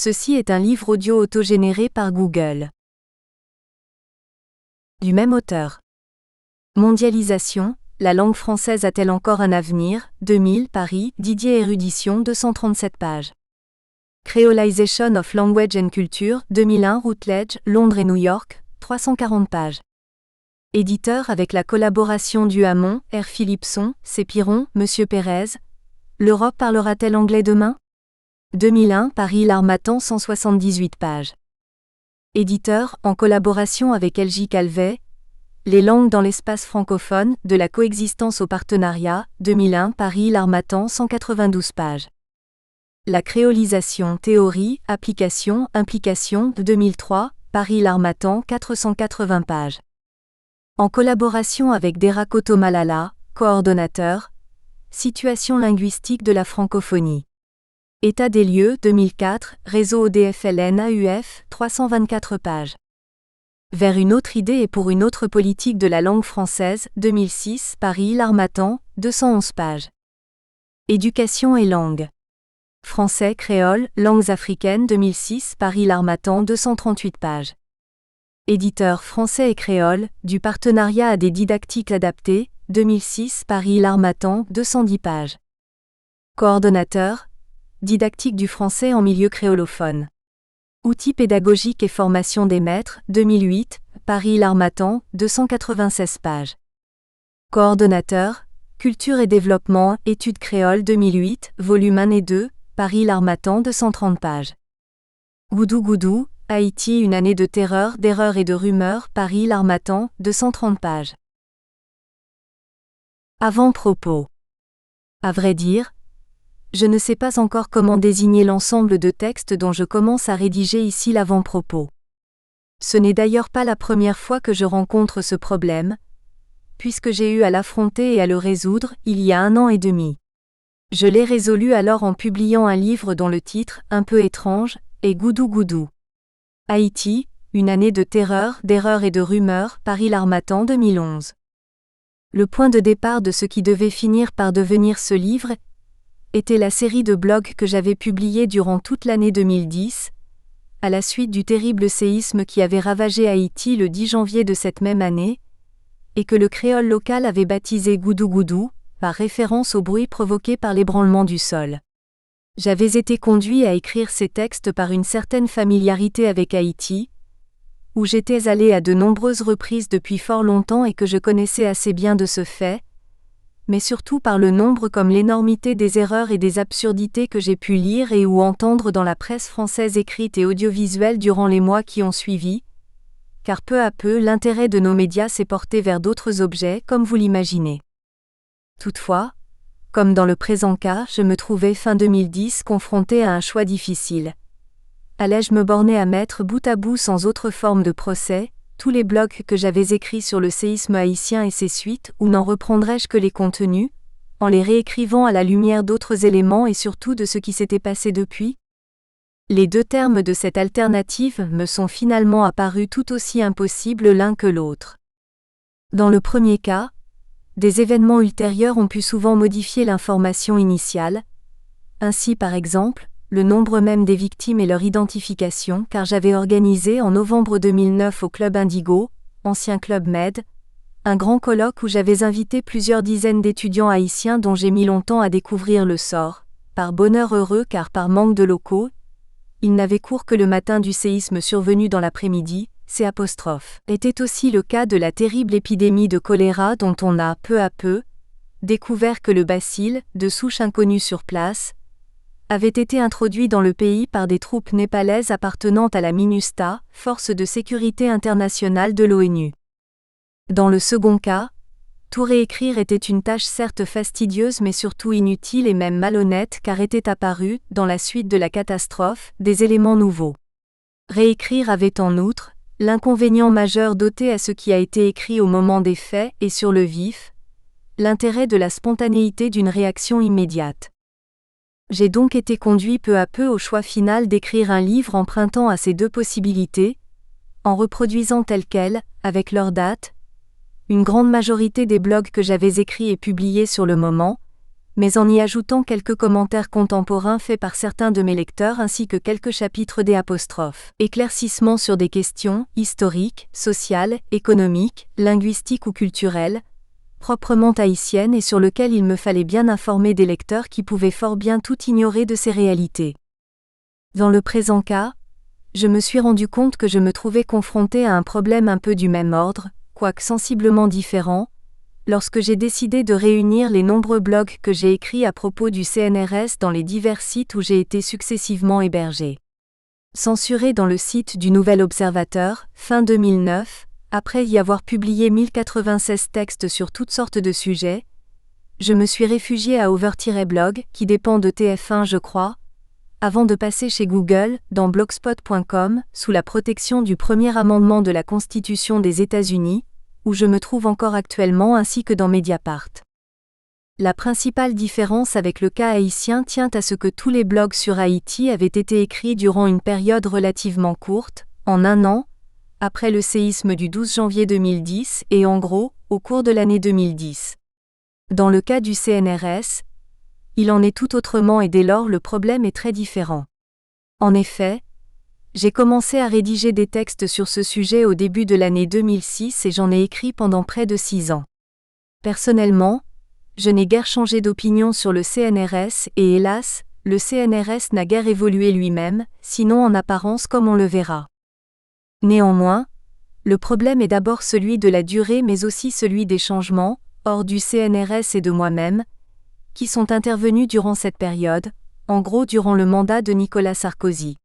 Ceci est un livre audio autogénéré par Google. Du même auteur. Mondialisation, la langue française a-t-elle encore un avenir? 2000, Paris, Didier Érudition, 237 pages. Creolization of Language and Culture, 2001, Routledge, Londres et New York, 340 pages. Éditeur avec la collaboration du Hamon, R. Philipson, C. Piron, Monsieur Pérez. L'Europe parlera-t-elle anglais demain? 2001, Paris, L'Harmattan, 178 pages. Éditeur, en collaboration avec L.J. Calvet. Les langues dans l'espace francophone, de la coexistence au partenariat, 2001, Paris, L'Harmattan, 192 pages. La créolisation, théorie, application, implication, 2003, Paris, L'Harmattan, 480 pages. En collaboration avec Derakoto Malala, coordonnateur. Situation linguistique de la francophonie. État des lieux, 2004, Réseau ODFLN-AUF, 324 pages. Vers une autre idée et pour une autre politique de la langue française, 2006, Paris, L'Harmattan, 211 pages. Éducation et langue. Français, créole, langues africaines, 2006, Paris, L'Harmattan, 238 pages. Éditeur français et créole, du partenariat à des didactiques adaptées, 2006, Paris, L'Harmattan, 210 pages. Coordonnateur. Didactique du français en milieu créolophone. Outils pédagogiques et formation des maîtres, 2008, Paris, L'Harmattan, 296 pages. Coordonnateur. Culture et développement, études créoles 2008, volume 1 et 2, Paris, L'Harmattan, 230 pages. Goudou Goudou, Haïti, une année de terreur, d'erreurs et de rumeurs, Paris, L'Harmattan, 230 pages. Avant-propos. À vrai dire, je ne sais pas encore comment désigner l'ensemble de textes dont je commence à rédiger ici l'avant-propos. Ce n'est d'ailleurs pas la première fois que je rencontre ce problème, puisque j'ai eu à l'affronter et à le résoudre il y a 1 an et demi. Je l'ai résolu alors en publiant un livre dont le titre, un peu étrange, est Goudou Goudou. Haïti, une année de terreur, d'erreurs et de rumeurs, Paris, L'Harmattan, 2011. Le point de départ de ce qui devait finir par devenir ce livre était la série de blogs que j'avais publiés durant toute l'année 2010, à la suite du terrible séisme qui avait ravagé Haïti le 10 janvier de cette même année, et que le créole local avait baptisé Goudou Goudou, par référence au bruit provoqué par l'ébranlement du sol. J'avais été conduit à écrire ces textes par une certaine familiarité avec Haïti, où j'étais allé à de nombreuses reprises depuis fort longtemps et que je connaissais assez bien de ce fait, mais surtout par le nombre comme l'énormité des erreurs et des absurdités que j'ai pu lire et ou entendre dans la presse française écrite et audiovisuelle durant les mois qui ont suivi, car peu à peu l'intérêt de nos médias s'est porté vers d'autres objets, comme vous l'imaginez. Toutefois, comme dans le présent cas, je me trouvais fin 2010 confronté à un choix difficile. Allais-je me borner à mettre bout à bout sans autre forme de procès tous les blogs que j'avais écrits sur le séisme haïtien et ses suites, ou n'en reprendrais-je que les contenus, en les réécrivant à la lumière d'autres éléments et surtout de ce qui s'était passé depuis? Les deux termes de cette alternative me sont finalement apparus tout aussi impossibles l'un que l'autre. Dans le premier cas, des événements ultérieurs ont pu souvent modifier l'information initiale. Ainsi par exemple, le nombre même des victimes et leur identification, car j'avais organisé en novembre 2009 au Club Indigo, ancien Club Med, un grand colloque où j'avais invité plusieurs dizaines d'étudiants haïtiens dont j'ai mis longtemps à découvrir le sort, par bonheur heureux car par manque de locaux, ils n'avaient cours que le matin du séisme survenu dans l'après-midi, était aussi le cas de la terrible épidémie de choléra dont on a, peu à peu, découvert que le bacille, de souche inconnue sur place, avait été introduit dans le pays par des troupes népalaises appartenant à la MINUSTA, Force de sécurité internationale de l'ONU. Dans le second cas, tout réécrire était une tâche certes fastidieuse mais surtout inutile et même malhonnête car étaient apparus, dans la suite de la catastrophe, des éléments nouveaux. Réécrire avait en outre l'inconvénient majeur d'ôter à ce qui a été écrit au moment des faits et sur le vif, l'intérêt de la spontanéité d'une réaction immédiate. J'ai donc été conduit peu à peu au choix final d'écrire un livre empruntant à ces deux possibilités, en reproduisant telles quelles, avec leur date, une grande majorité des blogs que j'avais écrits et publiés sur le moment, mais en y ajoutant quelques commentaires contemporains faits par certains de mes lecteurs ainsi que quelques chapitres d'. Éclaircissements sur des questions historiques, sociales, économiques, linguistiques ou culturelles, proprement haïtiennes et sur lesquelles il me fallait bien informer des lecteurs qui pouvaient fort bien tout ignorer de ces réalités. Dans le présent cas, je me suis rendu compte que je me trouvais confronté à un problème un peu du même ordre, quoique sensiblement différent, lorsque j'ai décidé de réunir les nombreux blogs que j'ai écrits à propos du CNRS dans les divers sites où j'ai été successivement hébergé. Censuré dans le site du Nouvel Observateur, fin 2009, après y avoir publié 1096 textes sur toutes sortes de sujets, je me suis réfugié à Over-Blog, qui dépend de TF1 je crois, avant de passer chez Google, dans blogspot.com, sous la protection du premier amendement de la Constitution des États-Unis, où je me trouve encore actuellement ainsi que dans Mediapart. La principale différence avec le cas haïtien tient à ce que tous les blogs sur Haïti avaient été écrits durant une période relativement courte, en un an, après le séisme du 12 janvier 2010 et en gros, au cours de l'année 2010. Dans le cas du CNRS, il en est tout autrement et dès lors le problème est très différent. En effet, j'ai commencé à rédiger des textes sur ce sujet au début de l'année 2006 et j'en ai écrit pendant près de 6 ans. Personnellement, je n'ai guère changé d'opinion sur le CNRS et hélas, le CNRS n'a guère évolué lui-même, sinon en apparence comme on le verra. Néanmoins, le problème est d'abord celui de la durée mais aussi celui des changements, hors du CNRS et de moi-même, qui sont intervenus durant cette période, en gros durant le mandat de Nicolas Sarkozy.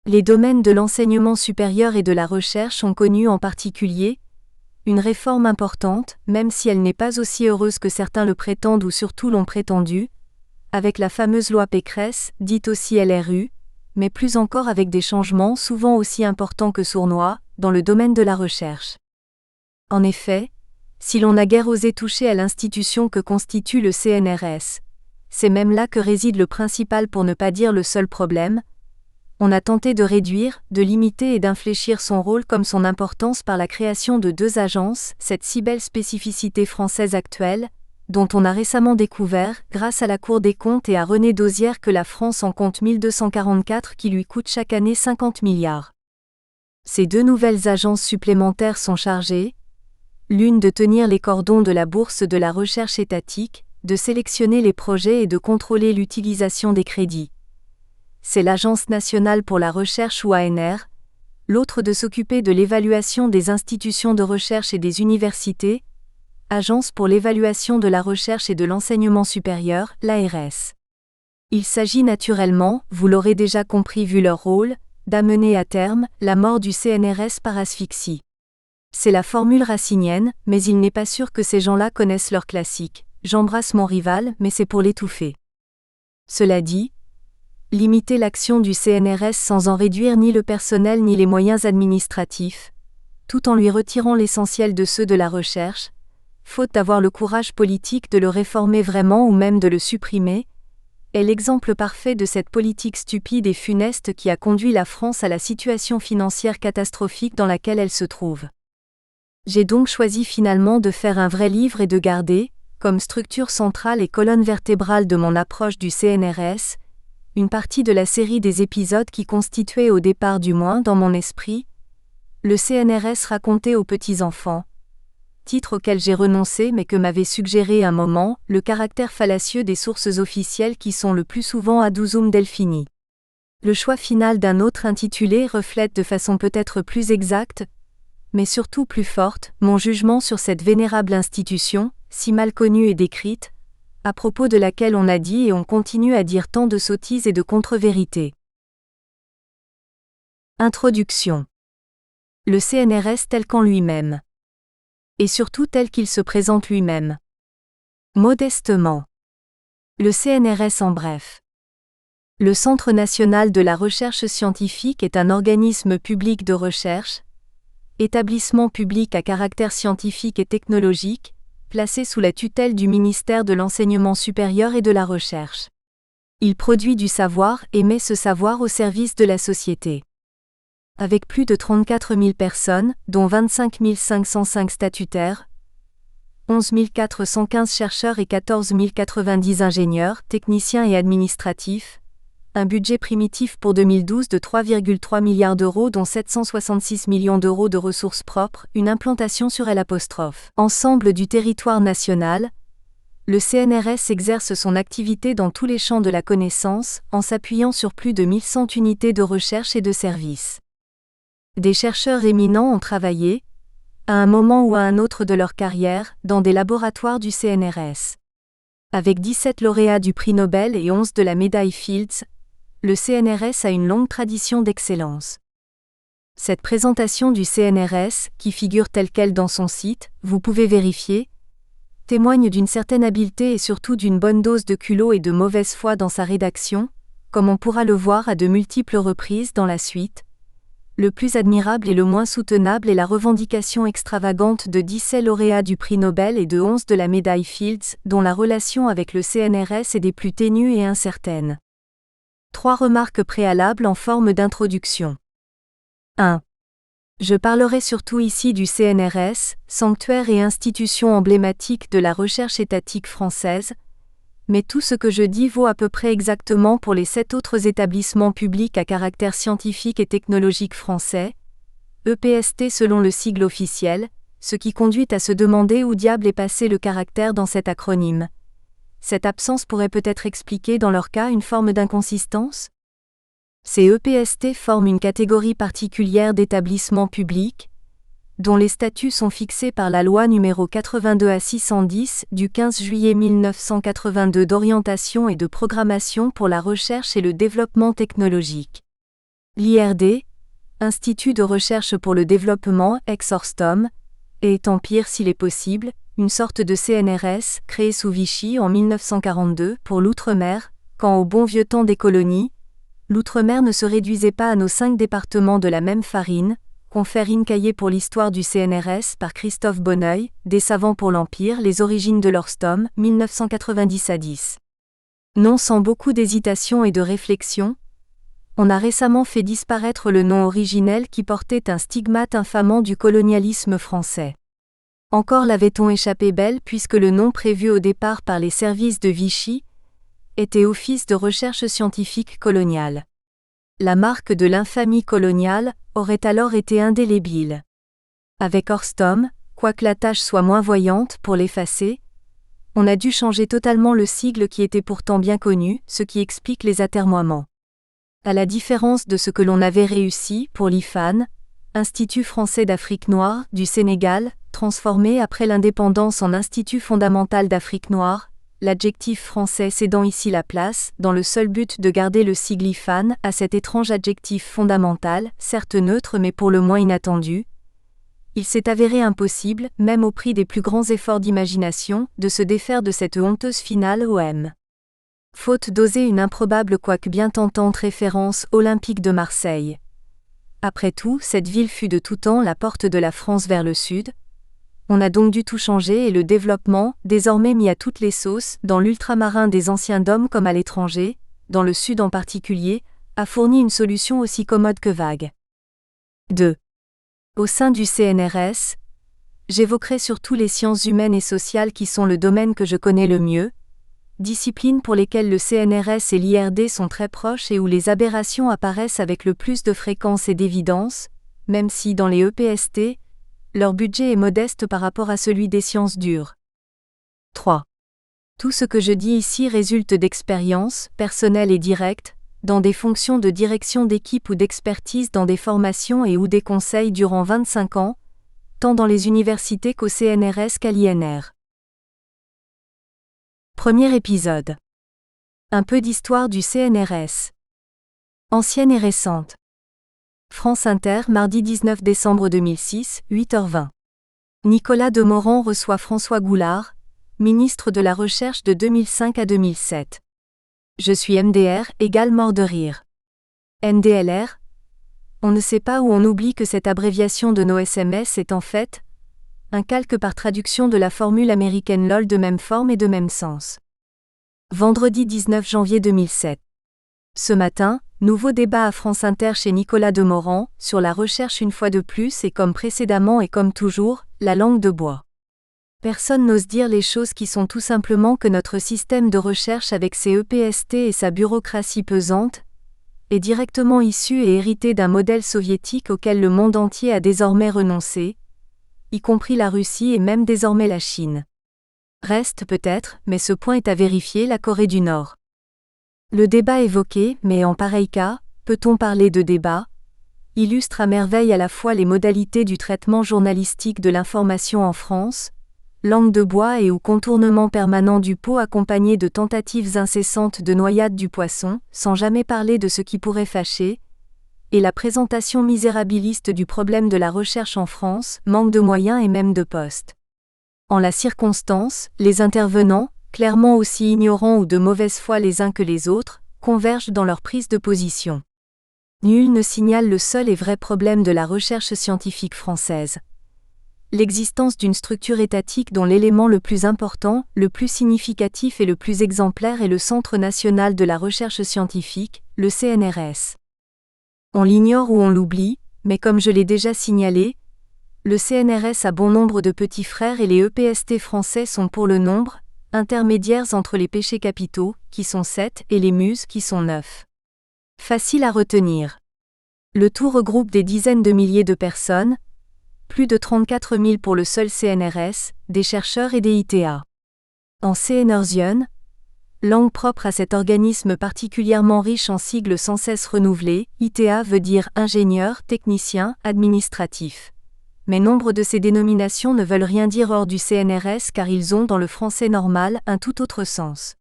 Les domaines de l'enseignement supérieur et de la recherche ont connu en particulier une réforme importante, même si elle n'est pas aussi heureuse que certains le prétendent ou surtout l'ont prétendu, avec la fameuse loi Pécresse, dite aussi LRU, mais plus encore avec des changements souvent aussi importants que sournois, dans le domaine de la recherche. En effet, si l'on n'a guère osé toucher à l'institution que constitue le CNRS, c'est même là que réside le principal pour ne pas dire le seul problème. On a tenté de réduire, de limiter et d'infléchir son rôle comme son importance par la création de 2 agences, cette si belle spécificité française actuelle, dont on a récemment découvert, grâce à la Cour des comptes et à René Dosière que la France en compte 1244 qui lui coûtent chaque année 50 milliards. Ces 2 nouvelles agences supplémentaires sont chargées, l'une de tenir les cordons de la bourse de la recherche étatique, de sélectionner les projets et de contrôler l'utilisation des crédits. C'est l'Agence nationale pour la recherche ou ANR, l'autre de s'occuper de l'évaluation des institutions de recherche et des universités, Agence pour l'évaluation de la recherche et de l'enseignement supérieur, l'ARS. Il s'agit naturellement, vous l'aurez déjà compris vu leur rôle, d'amener à terme la mort du CNRS par asphyxie. C'est la formule racinienne, mais il n'est pas sûr que ces gens-là connaissent leur classique. J'embrasse mon rival, mais c'est pour l'étouffer. Cela dit, limiter l'action du CNRS sans en réduire ni le personnel ni les moyens administratifs, tout en lui retirant l'essentiel de ceux de la recherche, faute d'avoir le courage politique de le réformer vraiment ou même de le supprimer, est l'exemple parfait de cette politique stupide et funeste qui a conduit la France à la situation financière catastrophique dans laquelle elle se trouve. J'ai donc choisi finalement de faire un vrai livre et de garder, comme structure centrale et colonne vertébrale de mon approche du CNRS, une partie de la série des épisodes qui constituaient au départ du moins dans mon esprit, le CNRS raconté aux petits-enfants, titre auquel j'ai renoncé mais que m'avait suggéré un moment le caractère fallacieux des sources officielles qui sont le plus souvent ad usum Delphini. Le choix final d'un autre intitulé reflète de façon peut-être plus exacte, mais surtout plus forte, mon jugement sur cette vénérable institution, si mal connue et décrite, à propos de laquelle on a dit et on continue à dire tant de sottises et de contre-vérités. Introduction. Le CNRS tel qu'en lui-même. Et surtout tel qu'il se présente lui-même. Modestement. Le CNRS en bref. Le Centre national de la recherche scientifique est un organisme public de recherche, établissement public à caractère scientifique et technologique, placé sous la tutelle du ministère de l'Enseignement supérieur et de la Recherche. Il produit du savoir et met ce savoir au service de la société. Avec plus de 34 000 personnes, dont 25 505 statutaires, 11 415 chercheurs et 14 090 ingénieurs, techniciens et administratifs. Un budget primitif pour 2012 de 3,3 milliards d'euros dont 766 millions d'euros de ressources propres, une implantation sur L'. Ensemble du territoire national, le CNRS exerce son activité dans tous les champs de la connaissance, en s'appuyant sur plus de 1100 unités de recherche et de services. Des chercheurs éminents ont travaillé, à un moment ou à un autre de leur carrière, dans des laboratoires du CNRS. Avec 17 lauréats du prix Nobel et 11 de la médaille Fields, le CNRS a une longue tradition d'excellence. Cette présentation du CNRS, qui figure telle quelle dans son site, vous pouvez vérifier, témoigne d'une certaine habileté et surtout d'une bonne dose de culot et de mauvaise foi dans sa rédaction, comme on pourra le voir à de multiples reprises dans la suite. Le plus admirable et le moins soutenable est la revendication extravagante de 17 lauréats du prix Nobel et de 11 de la médaille Fields, dont la relation avec le CNRS est des plus ténues et incertaines. 3 remarques préalables en forme d'introduction. 1. Je parlerai surtout ici du CNRS, sanctuaire et institution emblématique de la recherche étatique française, mais tout ce que je dis vaut à peu près exactement pour les 7 autres établissements publics à caractère scientifique et technologique français, EPST selon le sigle officiel, ce qui conduit à se demander où diable est passé le caractère dans cet acronyme. Cette absence pourrait peut-être expliquer dans leur cas une forme d'inconsistance ? Ces EPST forment une catégorie particulière d'établissements publics, dont les statuts sont fixés par la loi n° 82/610 du 15 juillet 1982 d'orientation et de programmation pour la recherche et le développement technologique. L'IRD, Institut de recherche pour le développement ex-Orstom, est, en pire s'il est possible, une sorte de CNRS créé sous Vichy en 1942 pour l'outre-mer, quand au bon vieux temps des colonies, l'outre-mer ne se réduisait pas à nos 5 départements de la même farine, confère Incaillé pour l'histoire du CNRS par Christophe Bonneuil, Des savants pour l'Empire, les origines de l'Orstom, 1990 à 10. Non sans beaucoup d'hésitation et de réflexion, on a récemment fait disparaître le nom originel qui portait un stigmate infamant du colonialisme français. Encore l'avait-on échappé belle puisque le nom prévu au départ par les services de Vichy était Office de recherche scientifique coloniale. La marque de l'infamie coloniale aurait alors été indélébile. Avec Orstom, quoique la tâche soit moins voyante pour l'effacer, on a dû changer totalement le sigle qui était pourtant bien connu, ce qui explique les atermoiements. À la différence de ce que l'on avait réussi pour l'IFAN, Institut français d'Afrique noire, du Sénégal, transformé après l'indépendance en Institut fondamental d'Afrique noire, l'adjectif français cédant ici la place, dans le seul but de garder le sigle IFAN, à cet étrange adjectif fondamental, certes neutre mais pour le moins inattendu, il s'est avéré impossible, même au prix des plus grands efforts d'imagination, de se défaire de cette honteuse finale OM. Faute d'oser une improbable quoique bien tentante référence olympique de Marseille. Après tout, cette ville fut de tout temps la porte de la France vers le sud. On a donc dû tout changer et le développement, désormais mis à toutes les sauces, dans l'ultramarin des anciens DOM comme à l'étranger, dans le sud en particulier, a fourni une solution aussi commode que vague. 2. Au sein du CNRS, j'évoquerai surtout les sciences humaines et sociales qui sont le domaine que je connais le mieux, disciplines pour lesquelles le CNRS et l'IRD sont très proches et où les aberrations apparaissent avec le plus de fréquence et d'évidence, même si dans les EPST, leur budget est modeste par rapport à celui des sciences dures. 3. Tout ce que je dis ici résulte d'expérience, personnelle et directe, dans des fonctions de direction d'équipe ou d'expertise dans des formations et ou des conseils durant 25 ans, tant dans les universités qu'au CNRS qu'à l'INR. Premier épisode. Un peu d'histoire du CNRS. Ancienne et récente. France Inter, mardi 19 décembre 2006, 8h20. Nicolas Demorand reçoit François Goulard, ministre de la Recherche de 2005 à 2007. Je suis MDR, égale mort de rire. NDLR. On ne sait pas ou on oublie que cette abréviation de nos SMS est en fait un calque par traduction de la formule américaine LOL de même forme et de même sens. Vendredi 19 janvier 2007. Ce matin, nouveau débat à France Inter chez Nicolas Demorand, sur la recherche une fois de plus et comme précédemment et comme toujours, la langue de bois. Personne n'ose dire les choses qui sont tout simplement que notre système de recherche avec ses EPST et sa bureaucratie pesante est directement issu et hérité d'un modèle soviétique auquel le monde entier a désormais renoncé, y compris la Russie et même désormais la Chine. Reste peut-être, mais ce point est à vérifier, la Corée du Nord. Le débat évoqué, mais en pareil cas, peut-on parler de débat, illustre à merveille à la fois les modalités du traitement journalistique de l'information en France, langue de bois et ou contournement permanent du pot accompagné de tentatives incessantes de noyade du poisson, sans jamais parler de ce qui pourrait fâcher, et la présentation misérabiliste du problème de la recherche en France, manque de moyens et même de postes. En la circonstance, les intervenants, clairement aussi ignorants ou de mauvaise foi les uns que les autres, convergent dans leur prise de position. Nul ne signale le seul et vrai problème de la recherche scientifique française. L'existence d'une structure étatique dont l'élément le plus important, le plus significatif et le plus exemplaire est le Centre national de la recherche scientifique, le CNRS. On l'ignore ou on l'oublie, mais comme je l'ai déjà signalé, le CNRS a bon nombre de petits frères et les EPST français sont pour le nombre, intermédiaires entre les péchés capitaux, qui sont 7, et les muses, qui sont 9. Facile à retenir. Le tout regroupe des dizaines de milliers de personnes, plus de 34 000 pour le seul CNRS, des chercheurs et des ITA. En CNRSion, langue propre à cet organisme particulièrement riche en sigles sans cesse renouvelés, ITA veut dire ingénieur, technicien, administratif. Mais nombre de ces dénominations ne veulent rien dire hors du CNRS car ils ont dans le français normal un tout autre sens.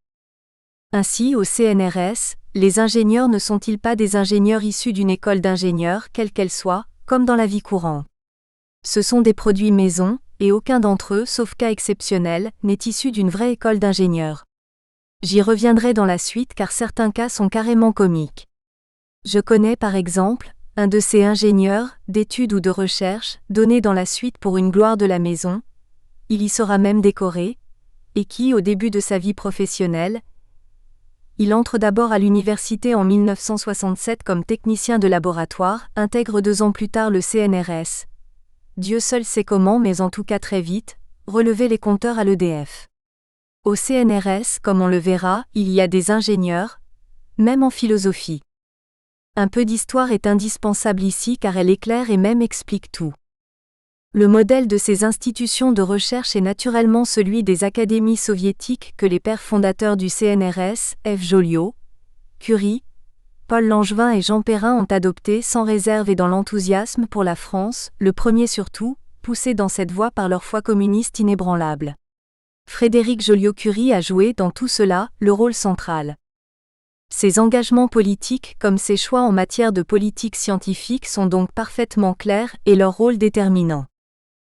Ainsi, au CNRS, les ingénieurs ne sont-ils pas des ingénieurs issus d'une école d'ingénieurs, quelle qu'elle soit, comme dans la vie courante. Ce sont des produits maison, et aucun d'entre eux, sauf cas exceptionnel, n'est issu d'une vraie école d'ingénieurs. J'y reviendrai dans la suite car certains cas sont carrément comiques. Je connais par exemple, un de ces ingénieurs, d'études ou de recherche, donné dans la suite pour une gloire de la maison, il y sera même décoré, et qui, au début de sa vie professionnelle, il entre d'abord à l'université en 1967 comme technicien de laboratoire, intègre 2 ans plus tard le CNRS. Dieu seul sait comment, mais en tout cas très vite, relever les compteurs à l'EDF. Au CNRS, comme on le verra, il y a des ingénieurs, même en philosophie. Un peu d'histoire est indispensable ici car elle éclaire et même explique tout. Le modèle de ces institutions de recherche est naturellement celui des académies soviétiques que les pères fondateurs du CNRS, F. Joliot, Curie, Paul Langevin et Jean Perrin ont adopté sans réserve et dans l'enthousiasme pour la France, le premier surtout, poussé dans cette voie par leur foi communiste inébranlable. Frédéric Joliot-Curie a joué dans tout cela le rôle central. Ses engagements politiques comme ses choix en matière de politique scientifique sont donc parfaitement clairs et leur rôle déterminant.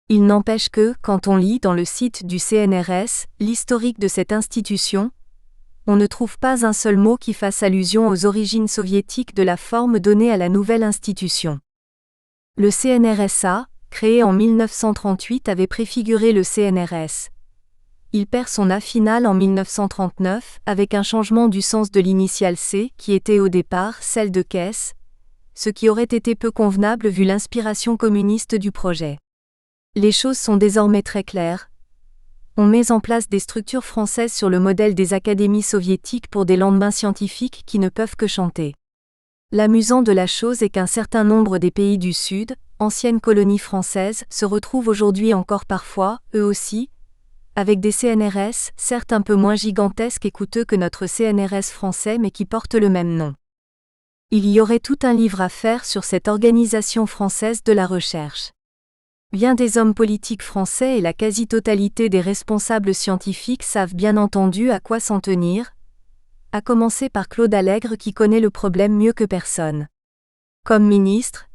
Il n'empêche que, quand on lit dans le site du CNRS l'historique de cette institution, on ne trouve pas un seul mot qui fasse allusion aux origines soviétiques de la forme donnée à la nouvelle institution. Le CNRSA, créé en 1938, avait préfiguré le CNRS. Il perd son A final en 1939 avec un changement du sens de l'initiale C qui était au départ celle de caisse, ce qui aurait été peu convenable vu l'inspiration communiste du projet. Les choses sont désormais très claires. On met en place des structures françaises sur le modèle des académies soviétiques pour des lendemains scientifiques qui ne peuvent que chanter. L'amusant de la chose est qu'un certain nombre des pays du Sud, anciennes colonies françaises, se retrouvent aujourd'hui encore parfois, eux aussi, avec des CNRS, certes un peu moins gigantesques et coûteux que notre CNRS français mais qui portent le même nom. Il y aurait tout un livre à faire sur cette organisation française de la recherche. Bien des hommes politiques français et la quasi-totalité des responsables scientifiques savent bien entendu à quoi s'en tenir, à commencer par Claude Allègre qui connaît le problème mieux que personne. Comme ministre,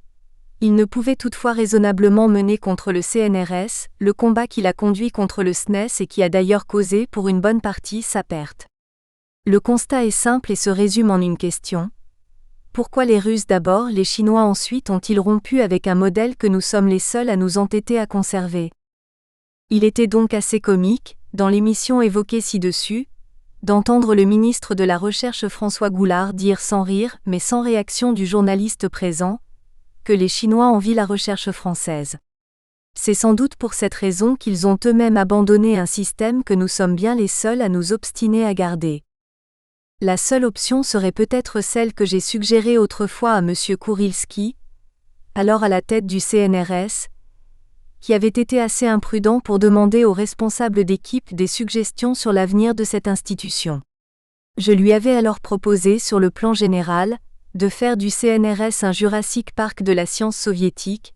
il ne pouvait toutefois raisonnablement mener contre le CNRS, le combat qu'il a conduit contre le SNES et qui a d'ailleurs causé pour une bonne partie sa perte. Le constat est simple et se résume en une question. Pourquoi les Russes d'abord, les Chinois ensuite ont-ils rompu avec un modèle que nous sommes les seuls à nous entêter à conserver? Il était donc assez comique, dans l'émission évoquée ci-dessus, d'entendre le ministre de la Recherche François Goulard dire sans rire, mais sans réaction du journaliste présent, que les Chinois envient la recherche française. C'est sans doute pour cette raison qu'ils ont eux-mêmes abandonné un système que nous sommes bien les seuls à nous obstiner à garder. La seule option serait peut-être celle que j'ai suggérée autrefois à M. Kurilski, alors à la tête du CNRS, qui avait été assez imprudent pour demander aux responsables d'équipe des suggestions sur l'avenir de cette institution. Je lui avais alors proposé, sur le plan général, de faire du CNRS un Jurassic Park de la science soviétique,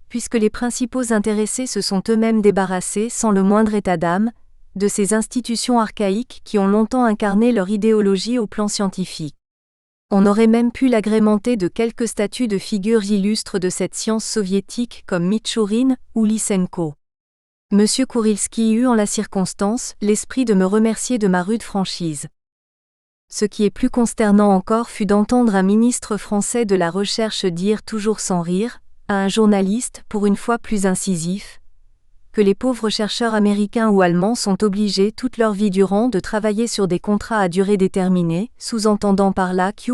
puisque les principaux intéressés se sont eux-mêmes débarrassés sans le moindre état d'âme, de ces institutions archaïques qui ont longtemps incarné leur idéologie au plan scientifique. On aurait même pu l'agrémenter de quelques statues de figures illustres de cette science soviétique comme Mitchourine ou Lysenko. M. Kurilski eut en la circonstance l'esprit de me remercier de ma rude franchise. Ce qui est plus consternant encore fut d'entendre un ministre français de la Recherche dire toujours sans rire, à un journaliste pour une fois plus incisif, que les pauvres chercheurs américains ou allemands sont obligés toute leur vie durant de travailler sur des contrats à durée déterminée, sous-entendant par là Q'.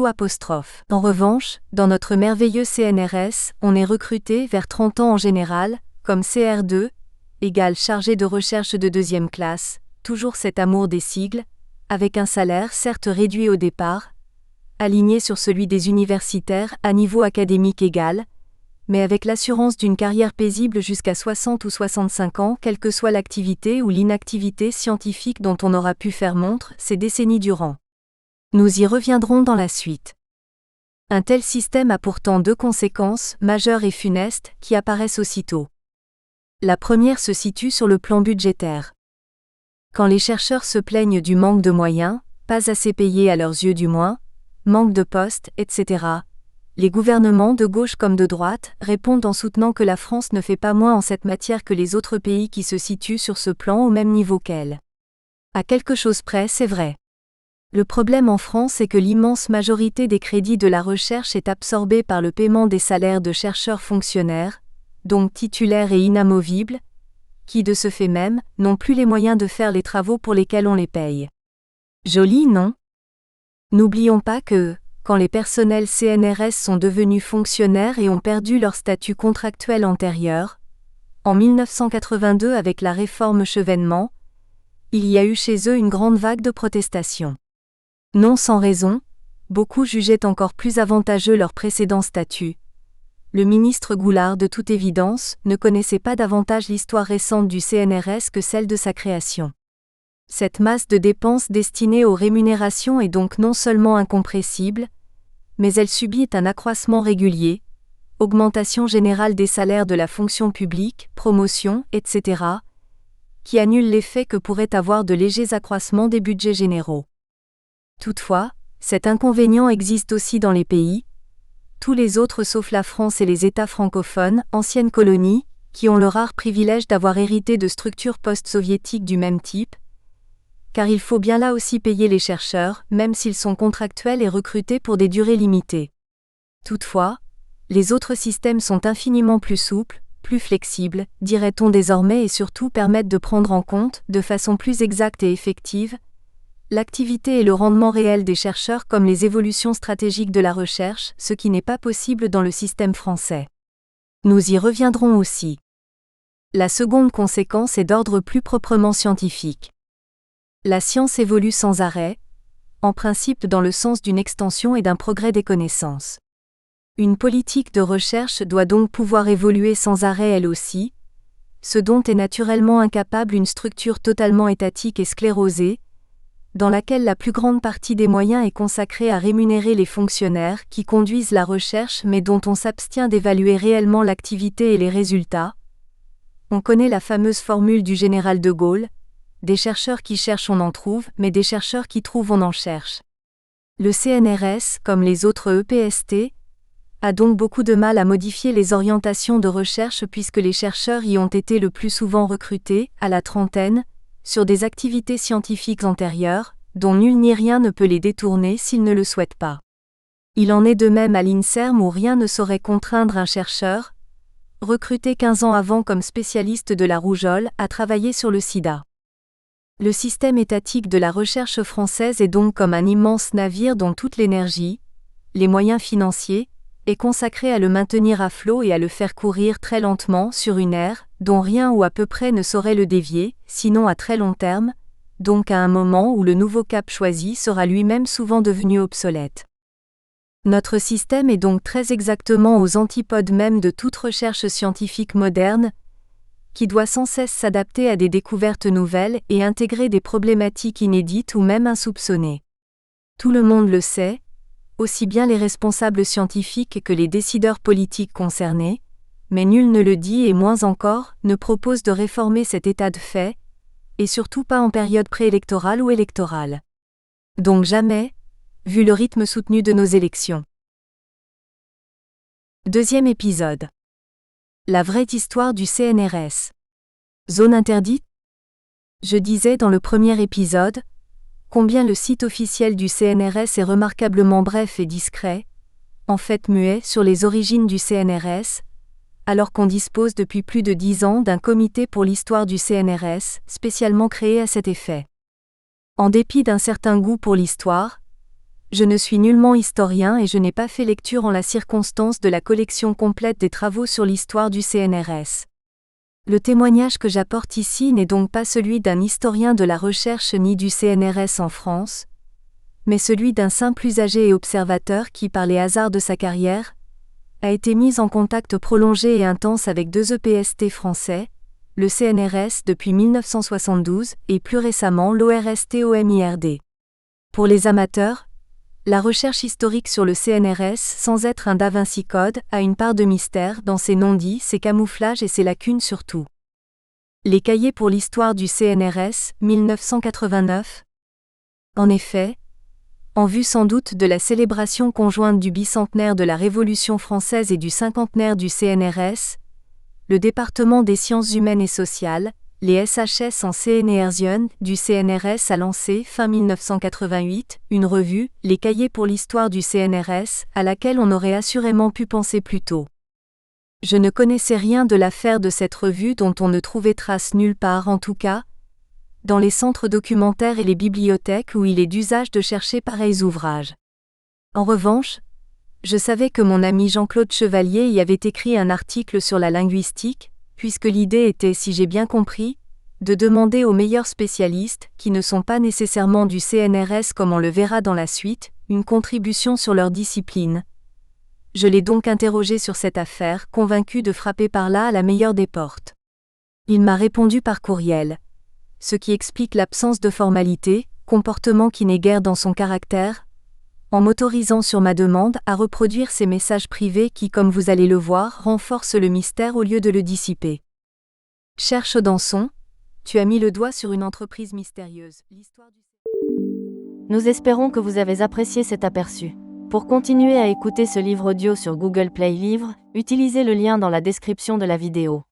En revanche, dans notre merveilleux CNRS, on est recruté vers 30 ans en général, comme CR2, égale chargé de recherche de deuxième classe, toujours cet amour des sigles, avec un salaire certes réduit au départ, aligné sur celui des universitaires à niveau académique égal, mais avec l'assurance d'une carrière paisible jusqu'à 60 ou 65 ans, quelle que soit l'activité ou l'inactivité scientifique dont on aura pu faire montre ces décennies durant. Nous y reviendrons dans la suite. Un tel système a pourtant deux conséquences majeures et funestes qui apparaissent aussitôt. La première se situe sur le plan budgétaire. Quand les chercheurs se plaignent du manque de moyens, pas assez payés à leurs yeux du moins, manque de postes, etc., les gouvernements de gauche comme de droite répondent en soutenant que la France ne fait pas moins en cette matière que les autres pays qui se situent sur ce plan au même niveau qu'elle. À quelque chose près, c'est vrai. Le problème en France est que l'immense majorité des crédits de la recherche est absorbée par le paiement des salaires de chercheurs fonctionnaires, donc titulaires et inamovibles, qui de ce fait même, n'ont plus les moyens de faire les travaux pour lesquels on les paye. Joli, non ? N'oublions pas que, quand les personnels CNRS sont devenus fonctionnaires et ont perdu leur statut contractuel antérieur, en 1982 avec la réforme Chevènement, il y a eu chez eux une grande vague de protestations. Non sans raison, beaucoup jugeaient encore plus avantageux leur précédent statut. Le ministre Goulard, de toute évidence, ne connaissait pas davantage l'histoire récente du CNRS que celle de sa création. Cette masse de dépenses destinée aux rémunérations est donc non seulement incompressible, mais elle subit un accroissement régulier, augmentation générale des salaires de la fonction publique, promotion, etc., qui annule l'effet que pourraient avoir de légers accroissements des budgets généraux. Toutefois, cet inconvénient existe aussi dans les pays, tous les autres sauf la France et les États francophones, anciennes colonies, qui ont le rare privilège d'avoir hérité de structures post-soviétiques du même type, car il faut bien là aussi payer les chercheurs, même s'ils sont contractuels et recrutés pour des durées limitées. Toutefois, les autres systèmes sont infiniment plus souples, plus flexibles, dirait-on désormais, et surtout permettent de prendre en compte, de façon plus exacte et effective, l'activité et le rendement réel des chercheurs comme les évolutions stratégiques de la recherche, ce qui n'est pas possible dans le système français. Nous y reviendrons aussi. La seconde conséquence est d'ordre plus proprement scientifique. La science évolue sans arrêt, en principe dans le sens d'une extension et d'un progrès des connaissances. Une politique de recherche doit donc pouvoir évoluer sans arrêt elle aussi, ce dont est naturellement incapable une structure totalement étatique et sclérosée, dans laquelle la plus grande partie des moyens est consacrée à rémunérer les fonctionnaires qui conduisent la recherche mais dont on s'abstient d'évaluer réellement l'activité et les résultats. On connaît la fameuse formule du général de Gaulle, des chercheurs qui cherchent on en trouve, mais des chercheurs qui trouvent on en cherche. Le CNRS, comme les autres EPST, a donc beaucoup de mal à modifier les orientations de recherche puisque les chercheurs y ont été le plus souvent recrutés, à la trentaine, sur des activités scientifiques antérieures, dont nul ni rien ne peut les détourner s'ils ne le souhaitent pas. Il en est de même à l'INSERM où rien ne saurait contraindre un chercheur, recruté 15 ans avant comme spécialiste de la rougeole, à travailler sur le sida. Le système étatique de la recherche française est donc comme un immense navire dont toute l'énergie, les moyens financiers, est consacré à le maintenir à flot et à le faire courir très lentement sur une aire, dont rien ou à peu près ne saurait le dévier, sinon à très long terme, donc à un moment où le nouveau cap choisi sera lui-même souvent devenu obsolète. Notre système est donc très exactement aux antipodes même de toute recherche scientifique moderne, qui doit sans cesse s'adapter à des découvertes nouvelles et intégrer des problématiques inédites ou même insoupçonnées. Tout le monde le sait, aussi bien les responsables scientifiques que les décideurs politiques concernés, mais nul ne le dit et moins encore ne propose de réformer cet état de fait, et surtout pas en période préélectorale ou électorale. Donc jamais, vu le rythme soutenu de nos élections. Deuxième épisode. La vraie histoire du CNRS. Zone interdite ? Je disais dans le premier épisode, combien le site officiel du CNRS est remarquablement bref et discret, en fait muet sur les origines du CNRS, alors qu'on dispose depuis plus de 10 ans d'un comité pour l'histoire du CNRS, spécialement créé à cet effet. En dépit d'un certain goût pour l'histoire, je ne suis nullement historien et je n'ai pas fait lecture en la circonstance de la collection complète des travaux sur l'histoire du CNRS. Le témoignage que j'apporte ici n'est donc pas celui d'un historien de la recherche ni du CNRS en France, mais celui d'un simple usager et observateur qui, par les hasards de sa carrière, a été mis en contact prolongé et intense avec deux EPST français, le CNRS depuis 1972 et plus récemment l'ORST-OMIRD. Pour les amateurs, la recherche historique sur le CNRS, sans être un Da Vinci Code, a une part de mystère dans ses non-dits, ses camouflages et ses lacunes surtout. Les cahiers pour l'histoire du CNRS, 1989. En effet, en vue sans doute de la célébration conjointe du bicentenaire de la Révolution française et du cinquantenaire du CNRS, le département des sciences humaines et sociales, les SHS en CNRS du CNRS a lancé, fin 1988, une revue, Les cahiers pour l'histoire du CNRS, à laquelle on aurait assurément pu penser plus tôt. Je ne connaissais rien de l'affaire de cette revue dont on ne trouvait trace nulle part en tout cas, dans les centres documentaires et les bibliothèques où il est d'usage de chercher pareils ouvrages. En revanche, je savais que mon ami Jean-Claude Chevalier y avait écrit un article sur la linguistique, puisque l'idée était, si j'ai bien compris, de demander aux meilleurs spécialistes, qui ne sont pas nécessairement du CNRS comme on le verra dans la suite, une contribution sur leur discipline. Je l'ai donc interrogé sur cette affaire, convaincu de frapper par là à la meilleure des portes. Il m'a répondu par courriel, ce qui explique l'absence de formalité, comportement qui n'est guère dans son caractère, en m'autorisant sur ma demande à reproduire ces messages privés qui, comme vous allez le voir, renforcent le mystère au lieu de le dissiper. Cher Chaudenson, tu as mis le doigt sur une entreprise mystérieuse. Nous espérons que vous avez apprécié cet aperçu. Pour continuer à écouter ce livre audio sur Google Play Livres, utilisez le lien dans la description de la vidéo.